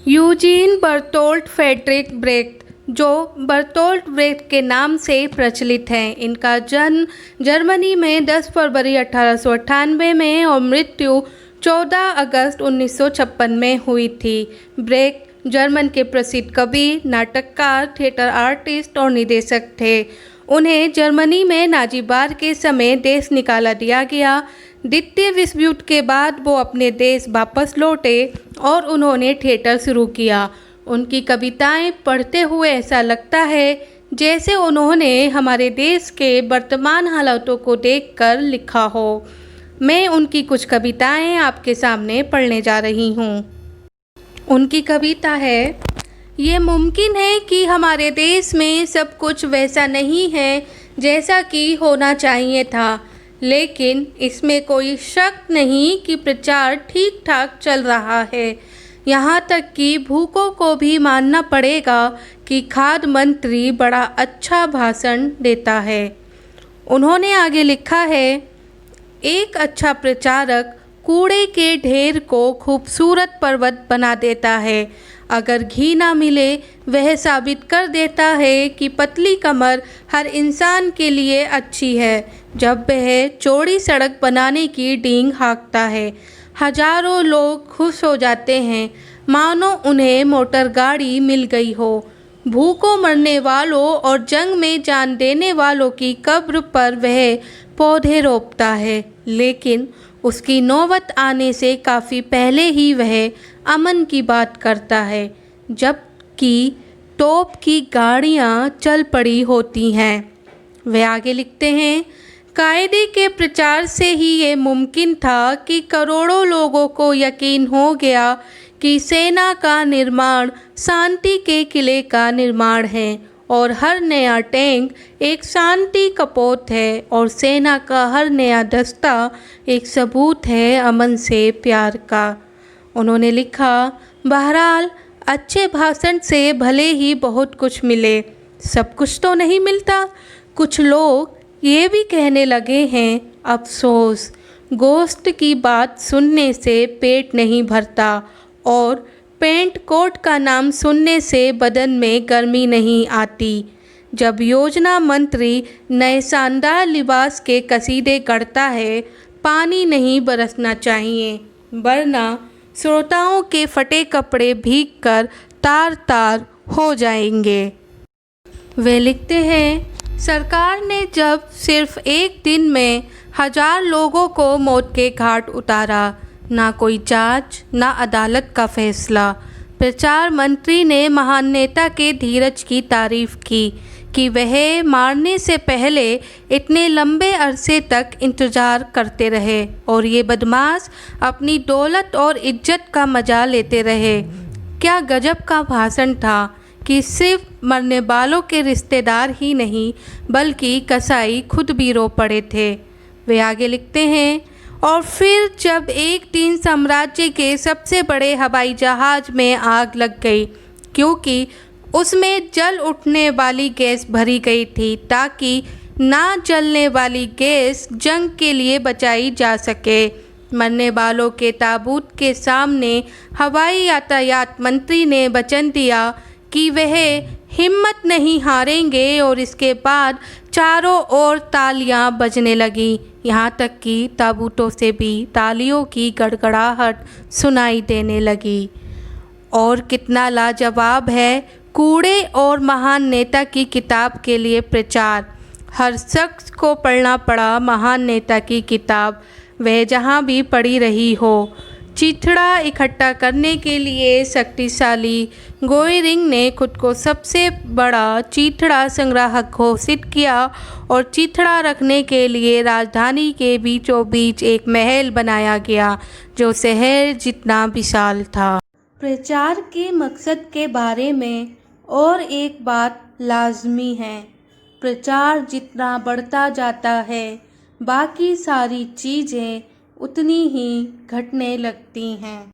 Eugene Bertolt Frederick Brecht, जो Bertolt Brecht के नाम से प्रचलित हैं, इनका जन्म जर्मनी में 10 फरवरी 1898 में और मृत्यु 14 अगस्त 1956 में हुई थी। ब्रेख्त जर्मन के प्रसिद्ध कवि, नाटककार, थिएटर आर्टिस्ट और निर्देशक थे। उन्हें जर्मनी में नाजीवाद के समय देश निकाला दिया गया। द्वितीय विश्व युद्ध के बाद वो अपने देश वापस लौटे और उन्होंने थिएटर शुरू किया। उनकी कविताएं पढ़ते हुए ऐसा लगता है जैसे उन्होंने हमारे देश के वर्तमान हालातों को देखकर लिखा हो। मैं उनकी कुछ कविताएं आपके सामने पढ़ने जा रही हूँ। उनकी कविता है, ये मुमकिन है कि हमारे देश में सब कुछ वैसा नहीं है जैसा कि होना चाहिए था, लेकिन इसमें कोई शक नहीं कि प्रचार ठीक ठाक चल रहा है। यहाँ तक कि भूखों को भी मानना पड़ेगा कि खाद्य मंत्री बड़ा अच्छा भाषण देता है। उन्होंने आगे लिखा है, एक अच्छा प्रचारक कूड़े के ढेर को खूबसूरत पर्वत बना देता है। अगर घी ना मिले, वह साबित कर देता है कि पतली कमर हर इंसान के लिए अच्छी है। जब वह चौड़ी सड़क बनाने की डींग हाँकता है, हजारों लोग खुश हो जाते हैं, मानो उन्हें मोटर गाड़ी मिल गई हो। भूखों मरने वालों और जंग में जान देने वालों की कब्र पर वह पौधे रोपता है, लेकिन उसकी नौबत आने से काफ़ी पहले ही वह अमन की बात करता है, जबकि तोप की गाड़ियाँ चल पड़ी होती हैं। वे आगे लिखते हैं, कायदे के प्रचार से ही ये मुमकिन था कि करोड़ों लोगों को यकीन हो गया कि सेना का निर्माण शांति के किले का निर्माण है और हर नया टैंक एक शांति कपोत है और सेना का हर नया दस्ता एक सबूत है अमन से प्यार का। उन्होंने लिखा, बहरहाल अच्छे भाषण से भले ही बहुत कुछ मिले, सब कुछ तो नहीं मिलता। कुछ लोग ये भी कहने लगे हैं, अफसोस, गोश्त की बात सुनने से पेट नहीं भरता और पेंट कोट का नाम सुनने से बदन में गर्मी नहीं आती। जब योजना मंत्री नए शानदार लिबास के कसीदे गढ़ता है, पानी नहीं बरसना चाहिए, वरना श्रोताओं के फटे कपड़े भीगकर तार तार हो जाएंगे। वे लिखते हैं, सरकार ने जब सिर्फ एक दिन में 1000 लोगों को मौत के घाट उतारा, ना कोई जांच, ना अदालत का फैसला। प्रचार मंत्री ने महान नेता के धीरज की तारीफ की कि वह मारने से पहले इतने लंबे अरसे तक इंतजार करते रहे और ये बदमाश अपनी दौलत और इज्जत का मजा लेते रहे। क्या गजब का भाषण था कि सिर्फ मरने वालों के रिश्तेदार ही नहीं बल्कि कसाई खुद भी रो पड़े थे। वे आगे लिखते हैं, और फिर जब एक दिन साम्राज्य के सबसे बड़े हवाई जहाज़ में आग लग गई, क्योंकि उसमें जल उठने वाली गैस भरी गई थी ताकि ना जलने वाली गैस जंग के लिए बचाई जा सके। मरने वालों के ताबूत के सामने हवाई यातायात मंत्री ने वचन दिया कि वह हिम्मत नहीं हारेंगे और इसके बाद चारों ओर तालियां बजने लगी, यहाँ तक कि ताबूतों से भी तालियों की गड़गड़ाहट सुनाई देने लगी। और कितना लाजवाब है कूड़े और महान नेता की किताब के लिए प्रचार। हर शख्स को पढ़ना पड़ा महान नेता की किताब, वह जहाँ भी पड़ी रही हो। चिथड़ा इकट्ठा करने के लिए शक्तिशाली गोइरिंग ने खुद को सबसे बड़ा चिथड़ा संग्राहक घोषित किया और चिथड़ा रखने के लिए राजधानी के बीचों बीच एक महल बनाया गया जो शहर जितना विशाल था। प्रचार के मकसद के बारे में और एक बात लाजमी है, प्रचार जितना बढ़ता जाता है, बाकी सारी चीज़ें उतनी ही घटने लगती हैं।